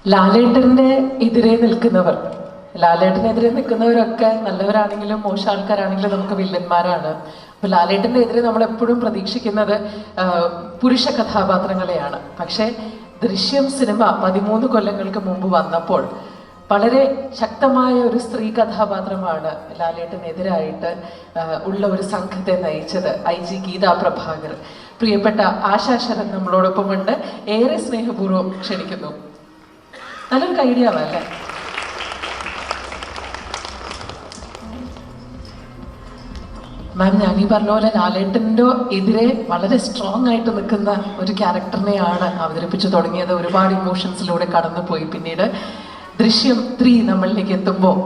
ലാലേട്ടന്റെ എതിരെ നിൽക്കുന്നവർ, ലാലേട്ടനെതിരെ നിൽക്കുന്നവരൊക്കെ നല്ലവരാണെങ്കിലും മോശം ആൾക്കാരാണെങ്കിലും നമുക്ക് വില്ലന്മാരാണ്. അപ്പൊ ലാലേട്ടന്റെ എതിരെ നമ്മൾ എപ്പോഴും പ്രതീക്ഷിക്കുന്നത് പുരുഷ കഥാപാത്രങ്ങളെയാണ്. പക്ഷേ ദൃശ്യം സിനിമ 13 കൊല്ലങ്ങൾക്ക് മുമ്പ് വന്നപ്പോൾ വളരെ ശക്തമായ ഒരു സ്ത്രീ കഥാപാത്രമാണ് ലാലേട്ടനെതിരായിട്ട് ഉള്ള ഒരു സംഘത്തെ നയിച്ചത്. IG ഗീതാ പ്രഭാകർ. പ്രിയപ്പെട്ട ആശാ ശരത് നമ്മളോടൊപ്പമുണ്ട്. ഏറെ സ്നേഹപൂർവ്വം ക്ഷണിക്കുന്നു. നല്ലൊരു ഐഡിയ അല്ലേ? മാം, ഞാൻ ഈ പറഞ്ഞ പോലെ ലാലേട്ടൻ്റെ എതിരെ വളരെ സ്ട്രോങ് ആയിട്ട് നിൽക്കുന്ന ഒരു ക്യാരക്ടറിനെയാണ് അവതരിപ്പിച്ചു തുടങ്ങിയത്. ഒരുപാട് ഇമോഷൻസിലൂടെ കടന്നുപോയി. പിന്നീട് ദൃശ്യം 3 നമ്മളിലേക്ക് എത്തുമ്പോൾ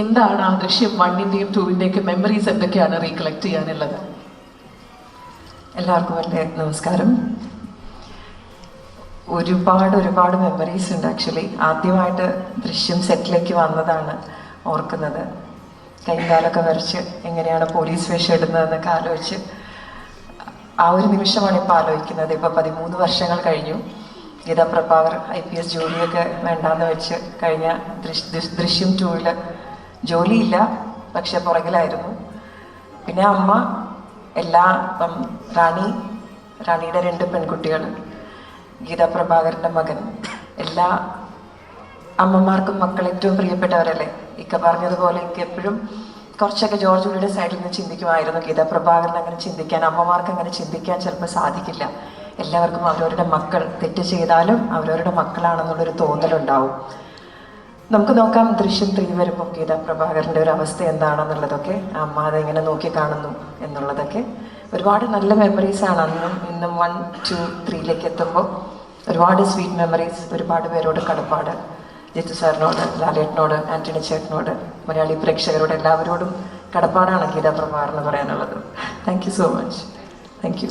എന്താണ് ആ ദൃശ്യം 1-ന്റെയും 2-ന്റെയൊക്കെ മെമ്മറീസ് എന്തൊക്കെയാണ് റീകളക്ട് ചെയ്യാനുള്ളത്? എല്ലാവർക്കും എൻ്റെ നമസ്കാരം. ഒരുപാട് മെമ്മറീസ് ഉണ്ട്. ആക്ച്വലി ആദ്യമായിട്ട് ദൃശ്യം സെറ്റിലേക്ക് വന്നതാണ് ഓർക്കുന്നത്. കൈകാലൊക്കെ വരച്ച് എങ്ങനെയാണ് പോലീസ് വേഷം ഇടുന്നതെന്നൊക്കെ ആലോചിച്ച് ആ ഒരു നിമിഷമാണ് ഇപ്പോൾ ആലോചിക്കുന്നത്. ഇപ്പോൾ 13 വർഷങ്ങൾ കഴിഞ്ഞു. ഗീതാ പ്രഭാകർ IPS ജോലിയൊക്കെ വേണ്ടാന്ന് വെച്ച് കഴിഞ്ഞ ദൃശ്യം 2-ൽ ജോലിയില്ല, പക്ഷെ പുറകിലായിരുന്നു. പിന്നെ അമ്മ ഇപ്പം റാണിയുടെ 2 പെൺകുട്ടികൾ, ഗീതാ പ്രഭാകരൻ്റെ മകൻ. എല്ലാ അമ്മമാർക്കും മക്കൾ ഏറ്റവും പ്രിയപ്പെട്ടവരല്ലേ? ഇക്ക പറഞ്ഞതുപോലെ എനിക്ക് എപ്പോഴും കുറച്ചൊക്കെ ജോർജ് ഉള്ളിയുടെ സൈഡിൽ നിന്ന് ചിന്തിക്കുമായിരുന്നു. ഗീതാ പ്രഭാകരൻ അങ്ങനെ ചിന്തിക്കാൻ, അമ്മമാർക്ക് അങ്ങനെ ചിന്തിക്കാൻ ചിലപ്പോൾ സാധിക്കില്ല. എല്ലാവർക്കും അവരവരുടെ മക്കൾ തെറ്റ് ചെയ്താലും അവരവരുടെ മക്കളാണെന്നുള്ളൊരു തോന്നലുണ്ടാവും. നമുക്ക് നോക്കാം ദൃശ്യം 3 വരുമ്പോൾ ഗീതാ പ്രഭാകരൻ്റെ ഒരു അവസ്ഥ എന്താണെന്നുള്ളതൊക്കെ, അമ്മ അതെങ്ങനെ നോക്കി കാണുന്നു എന്നുള്ളതൊക്കെ ഒരുപാട് നല്ല മെമ്മറീസാണ്. അന്നും ഇന്നും 1, 2, 3ലേക്ക് എത്തുമ്പോൾ ഒരുപാട് സ്വീറ്റ് മെമ്മറീസ്, ഒരുപാട് പേരോട് കടപ്പാട്. ജിത്തു സാറിനോട്, ലാലേട്ടനോട്, ആന്റണി ചേട്ടനോട്, മലയാളി പ്രേക്ഷകരോട് എല്ലാവരോടും കടപ്പാടാണ് ഗീതാ പ്രഭാകർ എന്ന് പറയാനുള്ളത്. Thank you so much. Thank you.